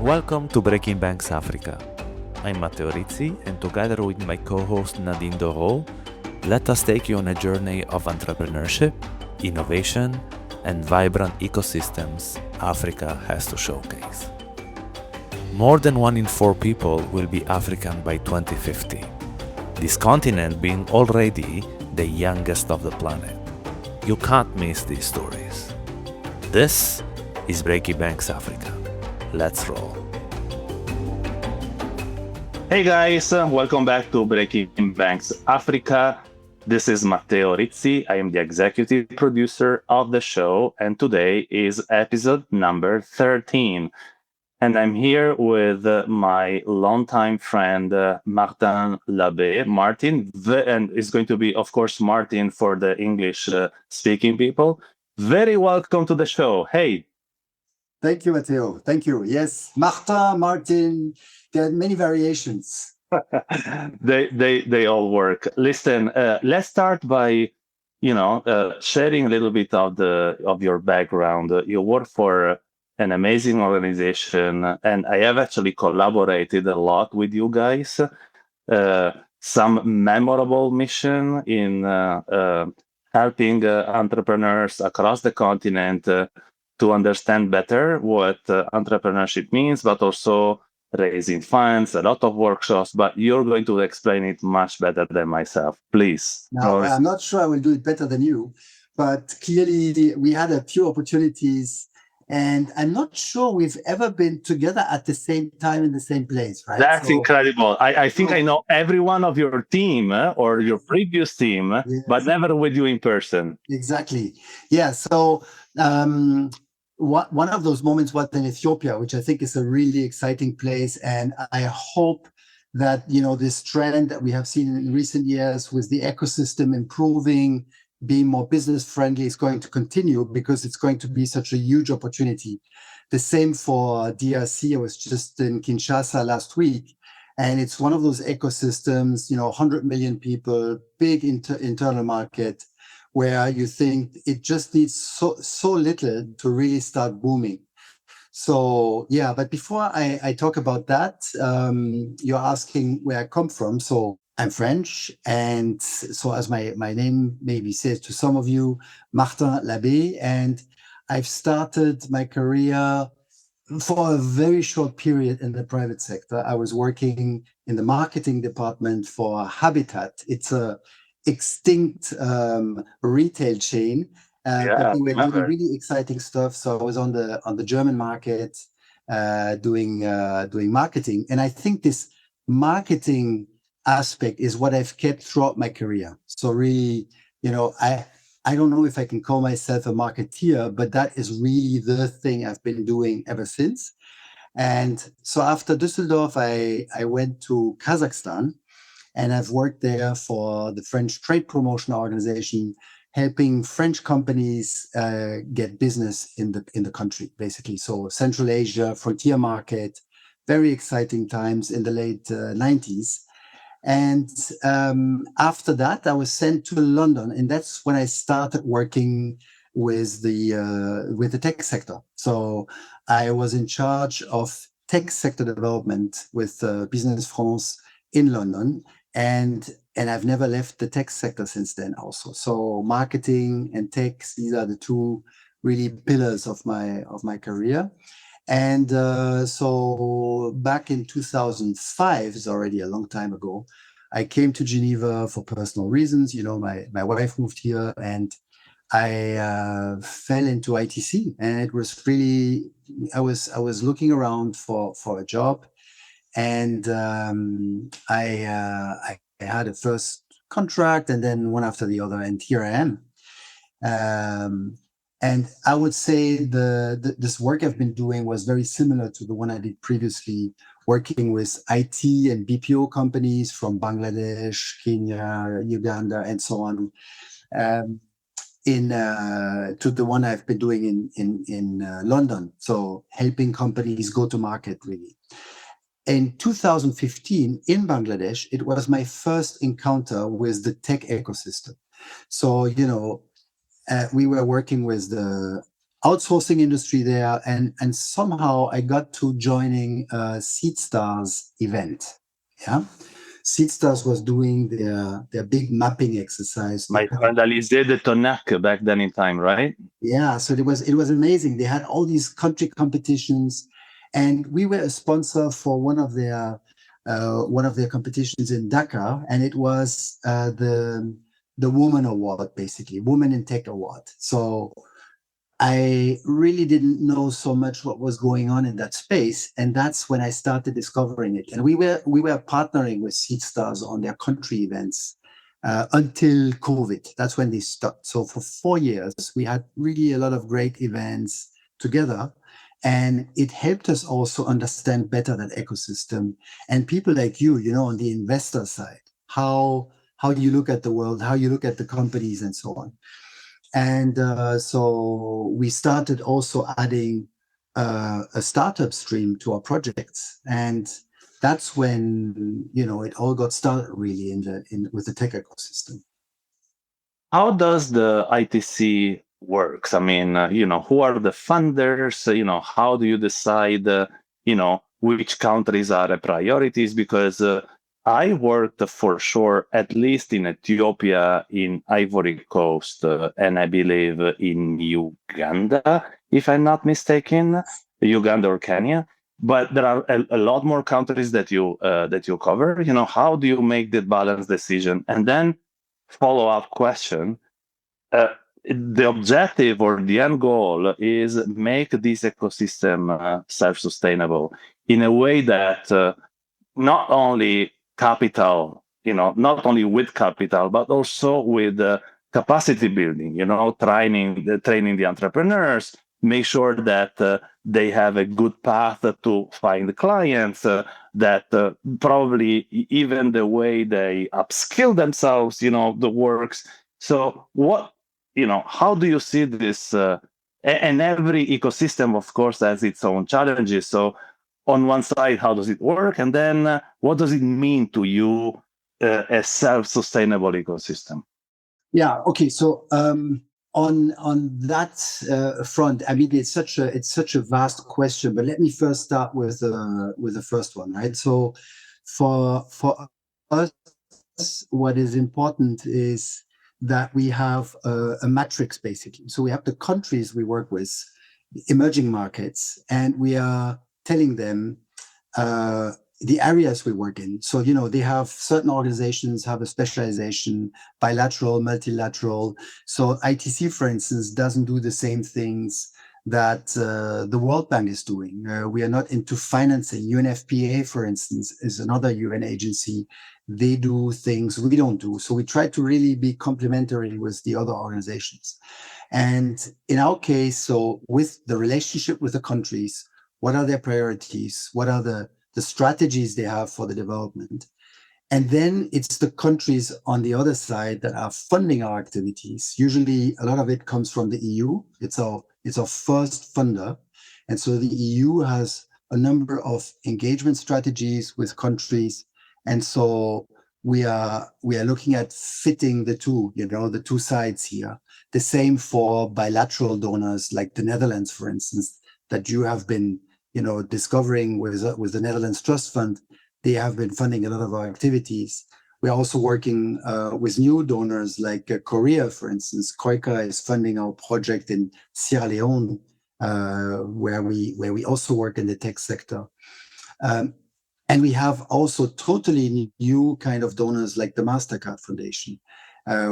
Welcome to Breaking Banks Africa. I'm Matteo Rizzi, and together with my co-host Nadine Doro, let us take you on a journey of entrepreneurship, innovation, and vibrant ecosystems Africa has to showcase. More than 1 in 4 people will be African by 2050, this continent being already the youngest of the planet. You can't miss these stories. This is Breaking Banks Africa. Let's roll. Hey guys, welcome back to Breaking Banks Africa. This is Matteo Rizzi. I am the executive producer of the show, and today is episode number 13. And I'm here with my longtime friend, Martin Labbé. Martin, and it's going to be, of course, Martin for the English speaking people. Very welcome to the show. Hey. Thank you, Matteo. Thank you. Yes, Martin, there are many variations. They all work. Listen, let's start by, sharing a little bit of your background. You work for an amazing organization, and I have actually collaborated a lot with you guys. Some memorable mission in helping entrepreneurs across the continent to understand better what entrepreneurship means, but also raising funds, a lot of workshops, but you're going to explain it much better than myself. Please. Now, I'm not sure I will do it better than you, but clearly we had a few opportunities, and I'm not sure we've ever been together at the same time in the same place, right? That's incredible. I think I know every one of your team or your previous team, yes, but never with you in person. Exactly. Yeah. So one of those moments was in Ethiopia, which I think is a really exciting place. And I hope that, this trend that we have seen in recent years with the ecosystem improving, being more business friendly is going to continue, because it's going to be such a huge opportunity. The same for DRC. I was just in Kinshasa last week, and it's one of those ecosystems, 100 million people, big internal market, where you think it just needs so little to really start booming. So yeah, but before I talk about that, you're asking where I come from. So I'm French, and so as my name maybe says to some of you, Martin Labbé, and I've started my career for a very short period in the private sector. I was working in the marketing department for Habitat. It's a extinct retail chain, but we were doing really exciting stuff. So I was on the German market doing marketing, and I think this marketing aspect is what I've kept throughout my career. So really, I don't know if I can call myself a marketeer, but that is really the thing I've been doing ever since. And so after Düsseldorf, I went to Kazakhstan, and I've worked there for the French Trade Promotion Organization, helping French companies get business in the country, basically. So Central Asia, frontier market, very exciting times in the late 90s. And after that, I was sent to London, and that's when I started working with the tech sector. So I was in charge of tech sector development with Business France in London, and I've never left the tech sector since then also. So marketing and tech, these are the two really pillars of my career. And so back in 2005, is already a long time ago, I came to Geneva for personal reasons. My wife moved here, and I fell into ITC, and it was really, I was looking around for a job, and I had a first contract, and then one after the other, and here I am. And I would say this work I've been doing was very similar to the one I did previously, working with IT and BPO companies from Bangladesh, Kenya, Uganda, and so on, to the one I've been doing in London. So helping companies go to market, really. In 2015, in Bangladesh, it was my first encounter with the tech ecosystem. So, we were working with the outsourcing industry there, and somehow I got to joining a SeedStars event. Yeah, SeedStars was doing their big mapping exercise. My analyser de Tonac back then in time, right? Yeah, so it was amazing. They had all these country competitions, and we were a sponsor for one of their competitions in Dakar, and it was the Woman Award, basically Woman in Tech Award. So I really didn't know so much what was going on in that space, and that's when I started discovering it. And we were partnering with SeedStars on their country events until COVID. That's when they stopped. So for 4 years, we had really a lot of great events together, and it helped us also understand better that ecosystem and people like you, on the investor side, how you look at the world, how you look at the companies, and so on. And so we started also adding a startup stream to our projects, and that's when it all got started really with the tech ecosystem. How does the ITC works? I mean, who are the funders? How do you decide, which countries are the priorities? Because I worked for sure, at least in Ethiopia, in Ivory Coast, and I believe in Uganda, if I'm not mistaken, Uganda or Kenya. But there are a lot more countries that you cover. How do you make the balanced decision? And then follow-up question. The objective or the end goal is make this ecosystem self-sustainable in a way that not only capital, not only with capital, but also with capacity building, training the entrepreneurs, make sure that they have a good path to find clients, that probably even the way they upskill themselves, the works. So how do you see this? And every ecosystem, of course, has its own challenges. So on one side, how does it work? And then what does it mean to you, a self-sustainable ecosystem? Yeah. Okay. So on that front, I mean, it's such a vast question. But let me first start with the first one, right? So for us, what is important is that we have a matrix, basically. So we have the countries we work with, emerging markets, and we are telling them the areas we work in. So, they have certain organizations have a specialization, bilateral, multilateral. So ITC, for instance, doesn't do the same things that the World Bank is doing. We are not into financing. UNFPA, for instance, is another UN agency. They do things we don't do. So we try to really be complementary with the other organizations. And in our case, so with the relationship with the countries, what are their priorities? What are the strategies they have for the development? And then it's the countries on the other side that are funding our activities. Usually a lot of it comes from the EU. It's our first funder. And so the EU has a number of engagement strategies with countries. And so we are looking at fitting the two sides here. The same for bilateral donors like the Netherlands, for instance, that you have been discovering with the Netherlands Trust Fund. They have been funding a lot of our activities. We're also working with new donors like Korea, for instance. KOICA is funding our project in Sierra Leone, where we also work in the tech sector. And we have also totally new kind of donors like the MasterCard Foundation,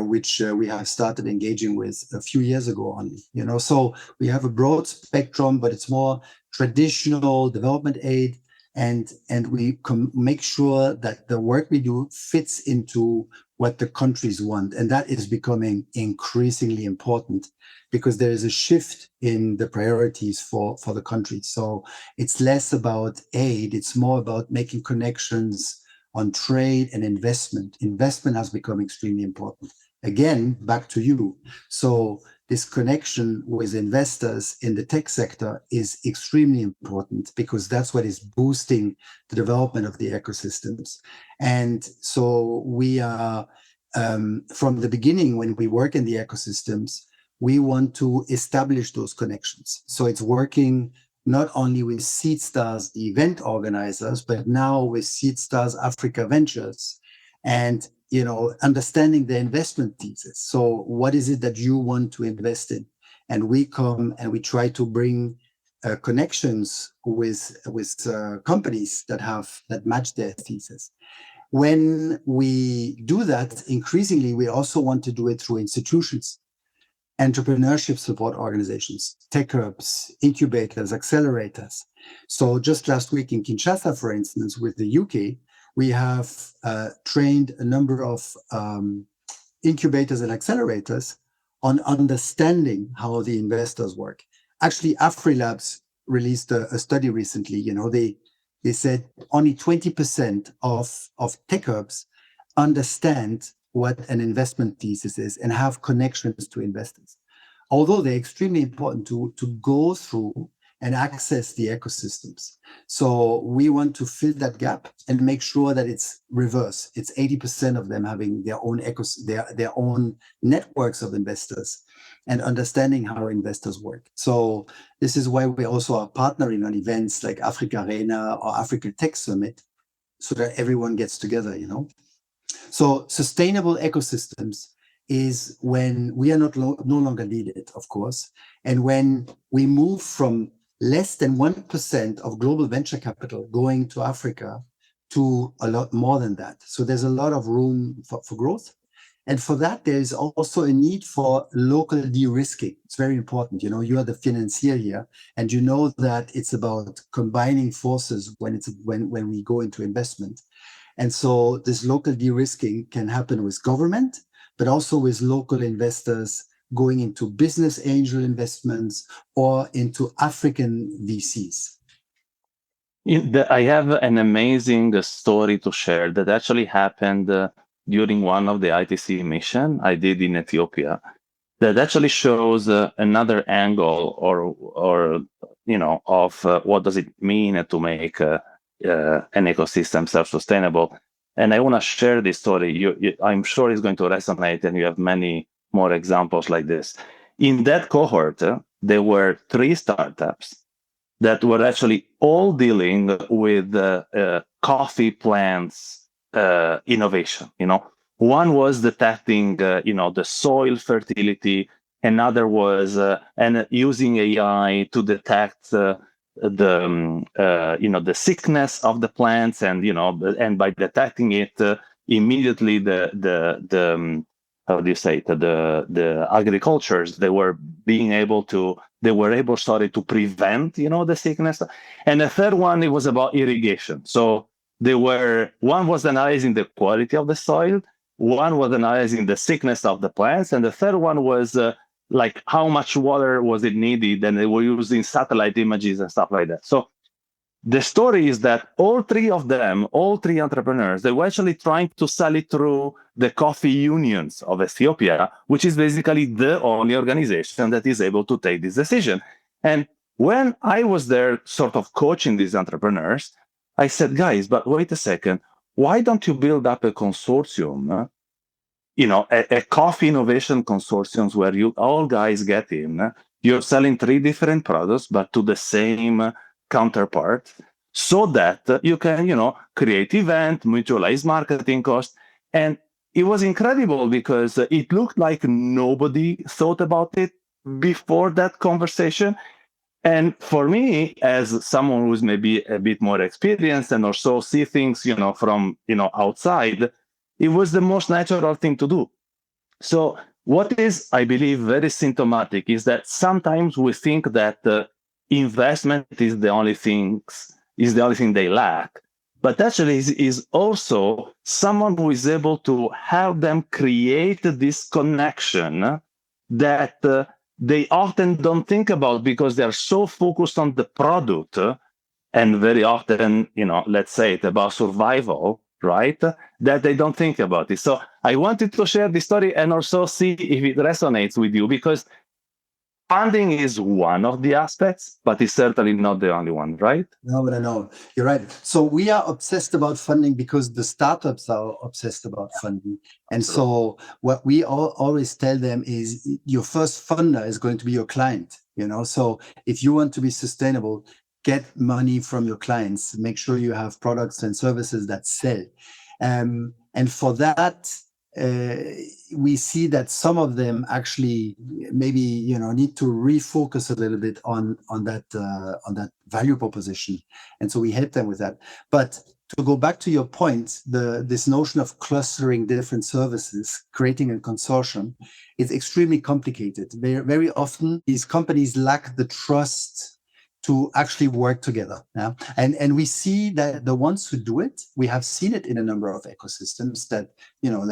which we have started engaging with a few years ago only. So we have a broad spectrum, but it's more traditional development aid, and we make sure that the work we do fits into what the countries want, and that is becoming increasingly important because there is a shift in the priorities for the countries. So it's less about aid, it's more about making connections on trade and investment. Investment has become extremely important. Again, back to you. So this connection with investors in the tech sector is extremely important because that's what is boosting the development of the ecosystems. And so we are, from the beginning, when we work in the ecosystems, we want to establish those connections. So it's working not only with SeedStars, the event organizers, but now with SeedStars Africa Ventures, and understanding the investment thesis. So what is it that you want to invest in? And we come and we try to bring connections with companies that match their thesis. When we do that, increasingly, we also want to do it through institutions, entrepreneurship support organizations, tech hubs, incubators, accelerators. So just last week in Kinshasa, for instance, with the UK, we have trained a number of incubators and accelerators on understanding how the investors work. Actually, AfriLabs released a study recently. They said only 20% of tech hubs understand what an investment thesis is and have connections to investors. Although they're extremely important to go through and access the ecosystems. So we want to fill that gap and make sure that it's reverse. It's 80% of them having their own their own networks of investors and understanding how investors work. So this is why we also are partnering on events like Africa Arena or Africa Tech Summit, so that everyone gets together, So sustainable ecosystems is when we are no longer needed, of course, and when we move from less than 1% of global venture capital going to Africa to a lot more than that. So there's a lot of room for growth. And for that, there is also a need for local de-risking. It's very important. You are the financier here, and you know that it's about combining forces when we go into investment. And so this local de-risking can happen with government, but also with local investors going into business angel investments or into African VCs. I have an amazing story to share that actually happened during one of the ITC mission I did in Ethiopia, that actually shows another angle of what does it mean to make an ecosystem self-sustainable. And I want to share this story. I'm sure it's going to resonate, and you have many more examples like this. In that cohort, there were 3 startups that were actually all dealing with coffee plants innovation. One was detecting the soil fertility. Another was and using AI to detect the sickness of the plants, and by detecting it immediately the how do you say it, the agricultures, they were able to prevent the sickness. And the third one, it was about irrigation. So one was analyzing the quality of the soil, one was analyzing the sickness of the plants, and the third one was like how much water was it needed, and they were using satellite images and stuff like that. So the story is that all 3 of them, all 3 entrepreneurs, they were actually trying to sell it through the coffee unions of Ethiopia, which is basically the only organization that is able to take this decision. And when I was there sort of coaching these entrepreneurs, I said, guys, but wait a second, why don't you build up a consortium, a coffee innovation consortium where you all guys get in, you're selling 3 different products, but to the same counterpart, so that you can, create event, mutualize marketing costs. And it was incredible because it looked like nobody thought about it before that conversation. And for me, as someone who's maybe a bit more experienced and also see things, from, outside, it was the most natural thing to do. So what is, I believe, very symptomatic is that sometimes we think that investment is the only thing they lack, but actually is also someone who is able to help them create this connection that they often don't think about because they're so focused on the product, and very often, let's say it about survival, right? That they don't think about it. So I wanted to share this story and also see if it resonates with you, because funding is one of the aspects, but it's certainly not the only one, right? No. You're right. So we are obsessed about funding because the startups are obsessed about funding. And so what we always tell them is your first funder is going to be your client, So if you want to be sustainable, get money from your clients, make sure you have products and services that sell. And for that, we see that some of them actually maybe need to refocus a little bit on that value proposition, and so we help them with that. But to go back to your point, this notion of clustering different services, creating a consortium, is extremely complicated. Very often these companies lack the trust to actually work together. Yeah? And we see that the ones who do it, we have seen it in a number of ecosystems that,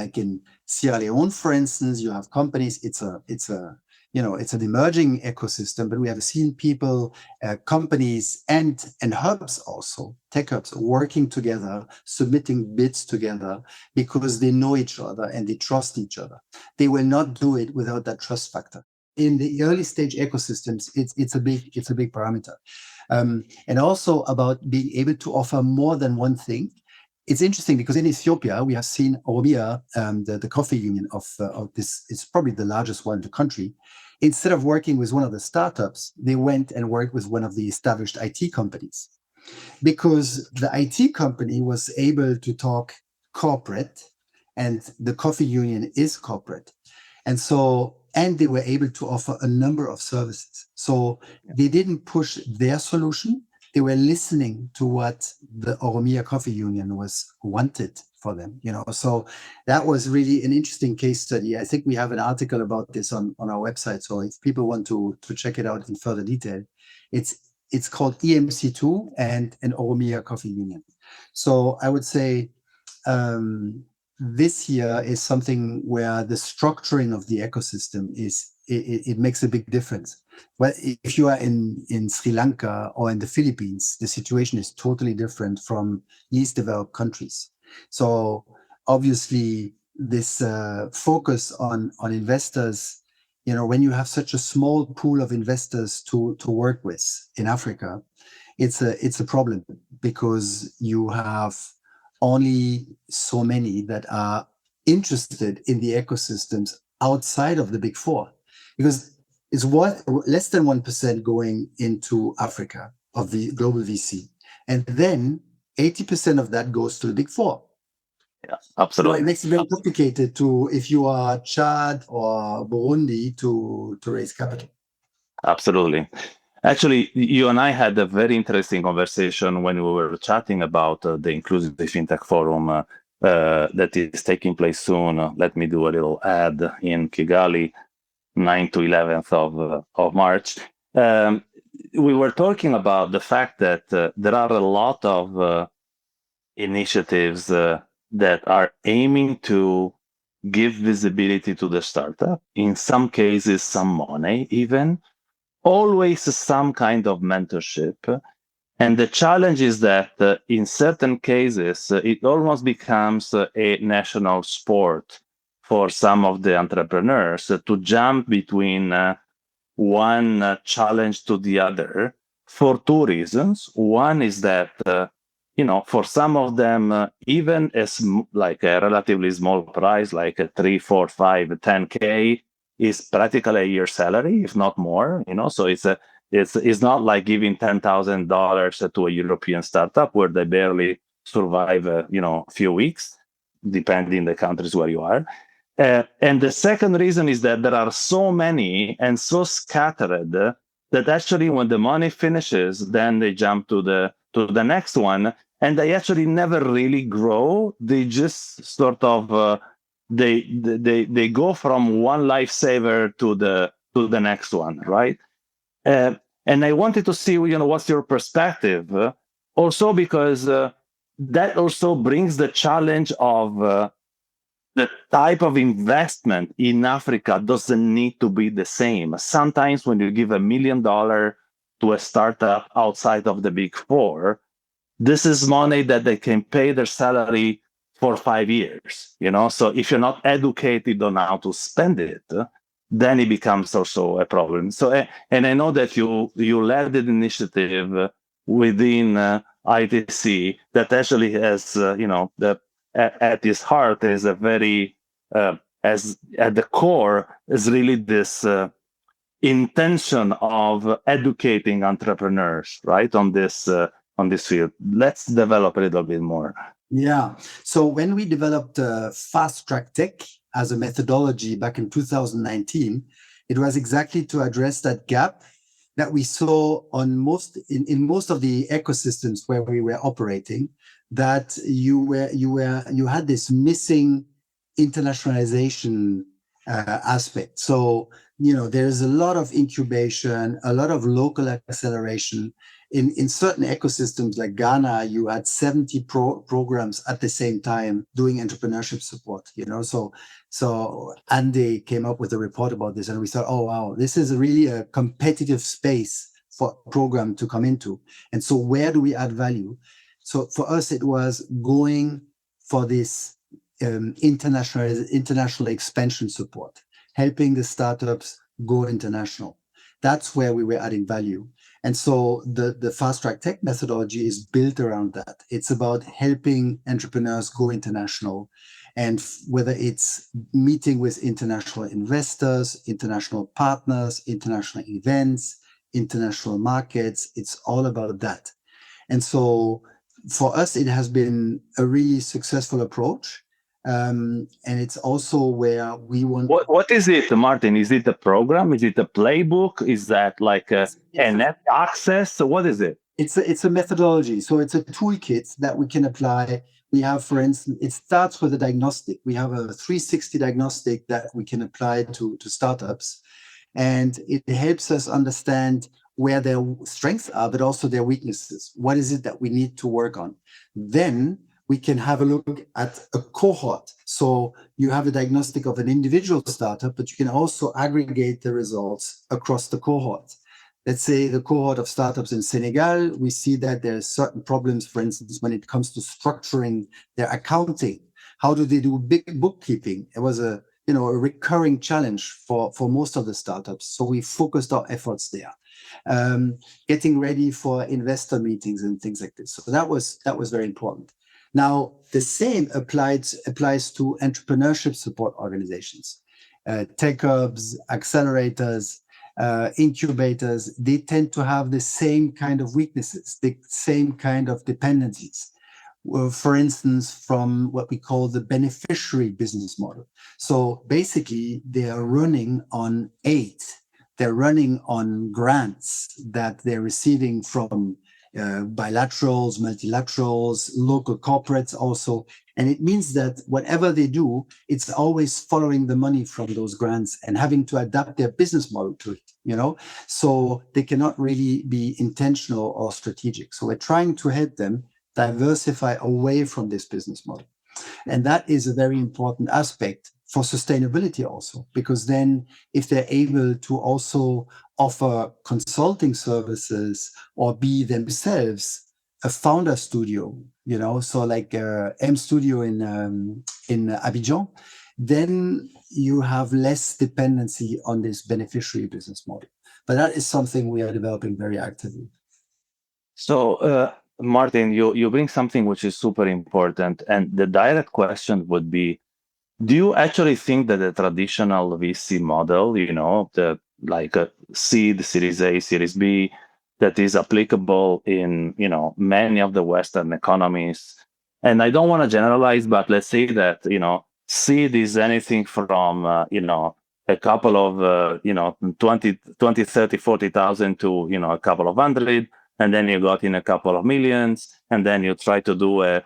like in Sierra Leone, for instance, you have companies, it's an emerging ecosystem, but we have seen people, companies and hubs also, tech hubs, working together, submitting bids together because they know each other and they trust each other. They will not do it without that trust factor. In the early stage ecosystems, it's a big parameter, and also about being able to offer more than one thing. It's interesting because in Ethiopia we have seen Oromia, the coffee union of this is probably the largest one in the country. Instead of working with one of the startups, they went and worked with one of the established IT companies, because the IT company was able to talk corporate, and the coffee union is corporate. And they were able to offer a number of services. So they didn't push their solution. They were listening to what the Oromia Coffee Union wanted for them, So that was really an interesting case study. I think we have an article about this on our website. So if people want to check it out in further detail, it's called EMC2 and an Oromia Coffee Union. So I would say, this year is something where the structuring of the ecosystem it makes a big difference. Well, if you are in Sri Lanka or in the Philippines, the situation is totally different from least developed countries. So obviously this focus on investors, when you have such a small pool of investors to work with in Africa, it's a problem, because you have only so many that are interested in the ecosystems outside of the big four, because it's less than 1% going into Africa of the global VC, and then 80% of that goes to the big four. Yeah, absolutely. So it makes it very complicated if you are Chad or Burundi to raise capital. Absolutely. Actually, you and I had a very interesting conversation when we were chatting about the Inclusive FinTech Forum that is taking place soon. Let me do a little ad in Kigali, 9th to 11th of March. We were talking about the fact that there are a lot of initiatives that are aiming to give visibility to the startup, in some cases, some money even, always some kind of mentorship. And the challenge is that in certain cases, it almost becomes a national sport for some of the entrepreneurs to jump between one challenge to the other for two reasons. One is that, for some of them, even like a relatively small price, like a 3, 4, 5, 10K, is practically a year's salary, if not more. So it's not like giving $10,000 to a European startup where they barely survive, a few weeks, depending the countries where you are. And the second reason is that there are so many and so scattered that actually when the money finishes, then they jump to the next one, and they actually never really grow. They just sort of they go from one lifesaver to the next one, right? And I wanted to see, what's your perspective, also because that also brings the challenge of the type of investment in Africa doesn't need to be the same. Sometimes when you give $1 million to a startup outside of the big four, this is money that they can pay their salary for 5 years. So if you're not educated on how to spend it, then it becomes also a problem. So, and I know that you led an initiative within ITC that actually has, at its heart is a very, as at the core is really this intention of educating entrepreneurs, right, on this field. Let's develop a little bit more. Yeah. So when we developed Fast Track Tech as a methodology back in 2019, it was exactly to address that gap that we saw on in most of the ecosystems where we were operating, that you had this missing internationalization aspect. So, there's a lot of incubation, a lot of local acceleration. In certain ecosystems like Ghana, you had 70 programs at the same time doing entrepreneurship support, So Andy came up with a report about this, and we thought, oh, wow, this is really a competitive space for a program to come into. And so where do we add value? So for us, it was going for this international expansion support, helping the startups go international. That's where we were adding value. And so the Fast Track Tech methodology is built around that. It's about helping entrepreneurs go international. And whether it's meeting with international investors, international partners, international events, international markets, it's all about that. And so for us, it has been a really successful approach. And it's also where we want. What is it, Martin? Is it a program? Is it a playbook? Is that like a net access? So what is it? It's a methodology. So it's a toolkit that we can apply. We have, for instance, it starts with a diagnostic. We have a 360 diagnostic that we can apply to startups. And it helps us understand where their strengths are, but also their weaknesses. What is it that we need to work on? Then we can have a look at a cohort. So you have a diagnostic of an individual startup, but you can also aggregate the results across the cohort. Let's say the cohort of startups in Senegal, we see that there are certain problems, for instance, when it comes to structuring their accounting. How do they do big bookkeeping? It was a recurring challenge for most of the startups. So we focused our efforts there. Getting ready for investor meetings and things like this. So that was very important. Now, the same applies to entrepreneurship support organizations, tech hubs, accelerators, incubators. They tend to have the same kind of weaknesses, the same kind of dependencies. For instance, from what we call the beneficiary business model. So basically, they are running on aid. They're running on grants that they're receiving from bilaterals, multilaterals, local corporates also. And it means that whatever they do, it's always following the money from those grants and having to adapt their business model to it, So they cannot really be intentional or strategic. So we're trying to help them diversify away from this business model. And that is a very important aspect for sustainability also, because then if they're able to also offer consulting services or be themselves a founder studio, so like M Studio in Abidjan, then you have less dependency on this beneficiary business model. But that is something we are developing very actively. So, Martin, you bring something which is super important. And the direct question would be, do you actually think that the traditional VC model, like a seed, Series A, Series B, that is applicable in, many of the Western economies? And I don't want to generalize, but let's say that, seed is anything from, a couple of, 20, 30, 40,000 to, a couple of hundred. And then you got in a couple of millions. And then you try to do a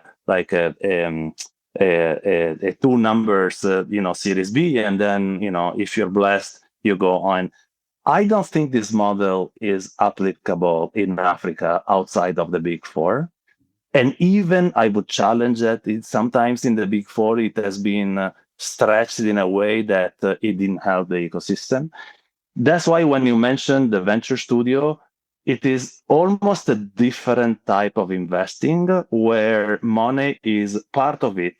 two numbers, Series B, and then, if you're blessed, you go on. I don't think this model is applicable in Africa outside of the Big Four. And even I would challenge that sometimes in the Big Four, it has been stretched in a way that it didn't help the ecosystem. That's why when you mentioned the venture studio, it is almost a different type of investing where money is part of it,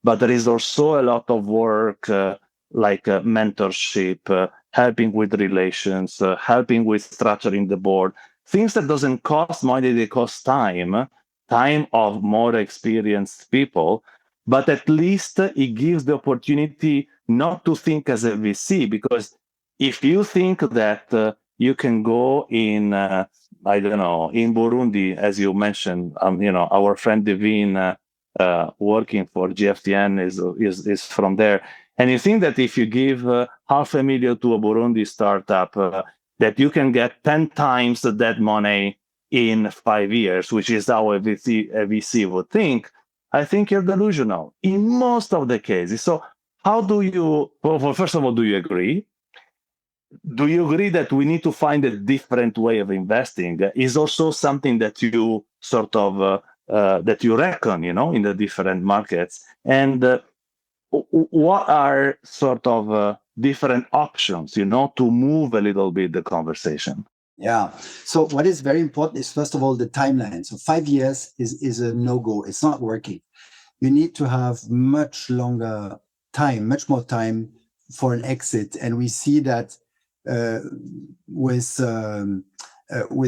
but there is also a lot of work like mentorship, helping with relations, helping with structuring the board, things that doesn't cost money, they cost time of more experienced people, but at least it gives the opportunity not to think as a VC, because if you think that you can go in, I don't know, in Burundi, as you mentioned, our friend Devine working for GFTN is from there. And you think that if you give $500,000 to a Burundi startup, that you can get 10 times that money in 5 years, which is how a VC would think, I think you're delusional in most of the cases. So how do you, well, first of all, do you agree? Do you agree that we need to find a different way of investing? Is also something that you sort of, that you reckon, in the different markets? And what are sort of different options, to move a little bit the conversation? Yeah. So what is very important is, first of all, the timeline. So 5 years is a no-go. It's not working. You need to have much longer time, much more time for an exit. And we see that with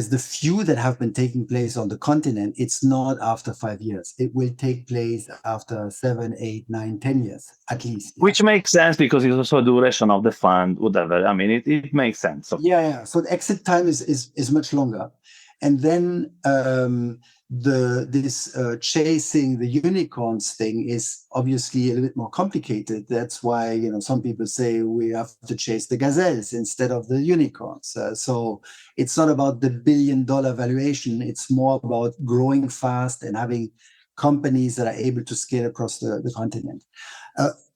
the few that have been taking place on the continent, it's not after 5 years. It will take place after 7, 8, 9, 10 years, at least. Which makes sense because it's also a duration of the fund, whatever. I mean, it makes sense. So. Yeah. So the exit time is much longer. And then this chasing the unicorns thing is obviously a little bit more complicated. That's why some people say we have to chase the gazelles instead of the unicorns. So it's not about the $1 billion valuation. It's more about growing fast and having companies that are able to scale across the continent.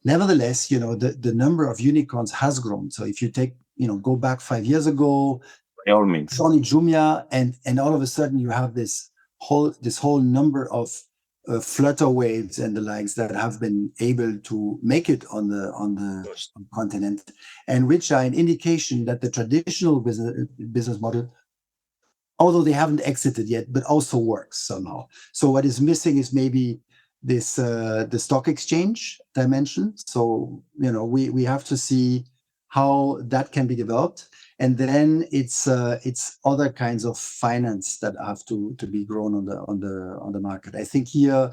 Nevertheless, the number of unicorns has grown. So if you take go back 5 years ago, by all means, Johnny Jumia, and all of a sudden you have this whole number of flutter waves and the likes that have been able to make it on the continent, and which are an indication that the traditional business model, although they haven't exited yet, but also works somehow. So what is missing is maybe this the stock exchange dimension. So we have to see how that can be developed. And then it's other kinds of finance that have to be grown on the market. I think here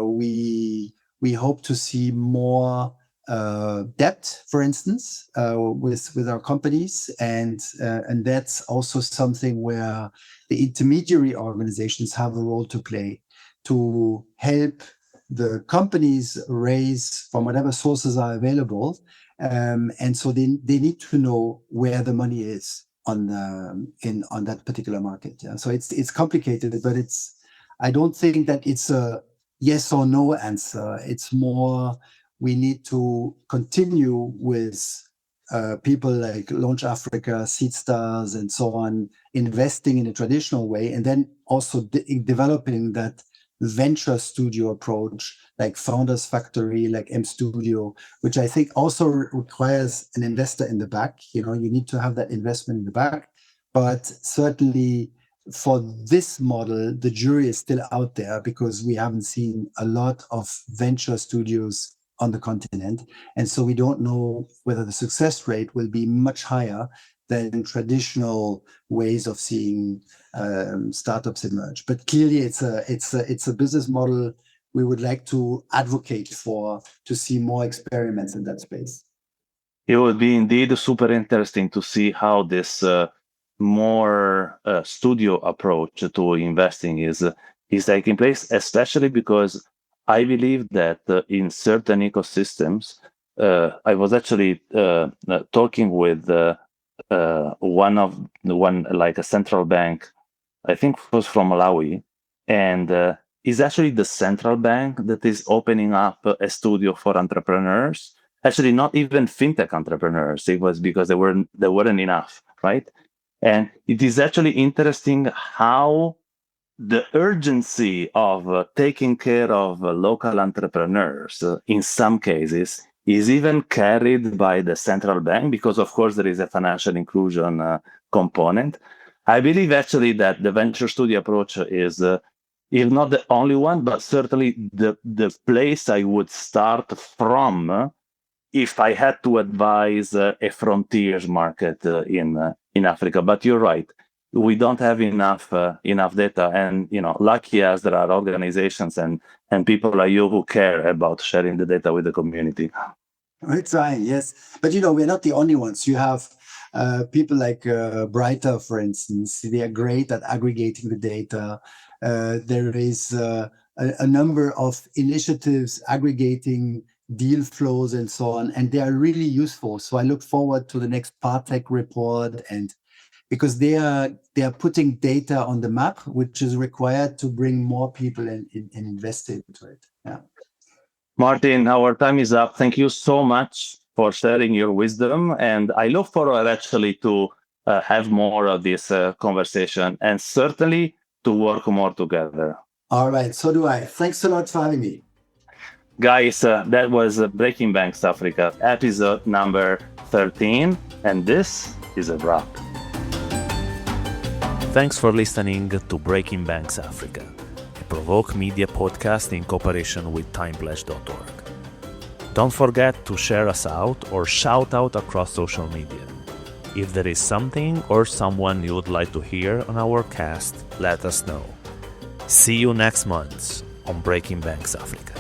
we hope to see more debt, for instance, with our companies, and that's also something where the intermediary organizations have a role to play to help the companies raise from whatever sources are available. And so they need to know where the money is on that particular market. Yeah. So it's complicated, but I don't think that it's a yes or no answer. It's more we need to continue with people like Launch Africa, Seedstars, and so on, investing in a traditional way, and then also developing that venture studio approach, like Founders Factory, like M Studio, which I think also requires an investor in the back. You need to have that investment in the back. But certainly for this model, the jury is still out there because we haven't seen a lot of venture studios on the continent. And so we don't know whether the success rate will be much higher than traditional ways of seeing startups emerge. But clearly, it's a business model we would like to advocate for, to see more experiments in that space. It would be indeed super interesting to see how this more studio approach to investing is taking place, especially because I believe that in certain ecosystems, I was actually talking with one like a central bank, I think was from Malawi, and is actually the central bank that is opening up a studio for entrepreneurs. Actually, not even fintech entrepreneurs. It was because there weren't enough, right? And it is actually interesting how the urgency of taking care of local entrepreneurs in some cases is even carried by the central bank, because of course there is a financial inclusion component. I believe actually that the venture studio approach is, if not the only one, but certainly the place I would start from if I had to advise a frontiers market in Africa. But you're right, we don't have enough data, and lucky as there are organizations and people like you who care about sharing the data with the community. We're trying, yes, but we're not the only ones. You have people like Brighter, for instance. They are great at aggregating the data. There is a number of initiatives aggregating deal flows and so on, and they are really useful. So I look forward to the next Partech report, and because they are putting data on the map, which is required to bring more people and invest into it. Yeah. Martin, our time is up. Thank you so much for sharing your wisdom, and I look forward actually to have more of this conversation, and certainly to work more together. All right, so do I. Thanks a lot for having me. Guys, that was Breaking Banks Africa, episode number 13, and this is a wrap. Thanks for listening to Breaking Banks Africa, a Provoke Media podcast in cooperation with timepledge.org. Don't forget to share us out or shout out across social media. If there is something or someone you would like to hear on our cast, let us know. See you next month on Breaking Banks Africa.